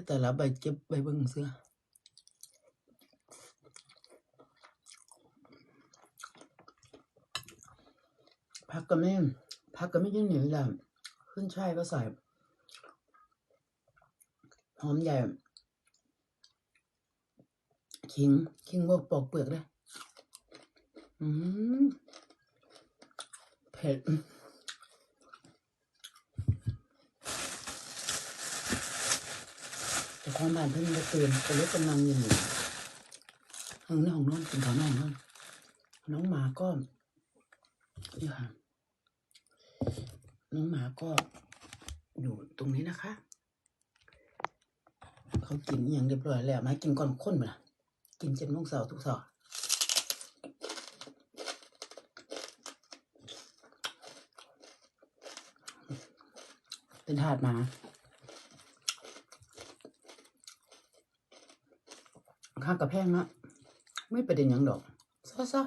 แต่ละใบเก็บใบเบิ่งเสื้อผักก็ไม่ยืนหนีแหละขึ้นช่ายก็ใส่หอมใหญ่ขิงพวกปอกเปลือกเลยเผ็ดแต่ความบ้านเพิ่งจะตื่นแต่รถกำลังอยู่ห้องนี้ห้องนอนกินข้าวน้องนอนน้องหมาก็นี่ค่ะน้องหมาก็อยู่ตรงนี้นะคะเขากินอย่างเรียบร้อยแล้วมากินก่อนคนมากิน7 โมงเช้าทุกเช้าเป็นทาสหมาข้างกับแพงนะไม่ประเด็นอย่างดอกซะ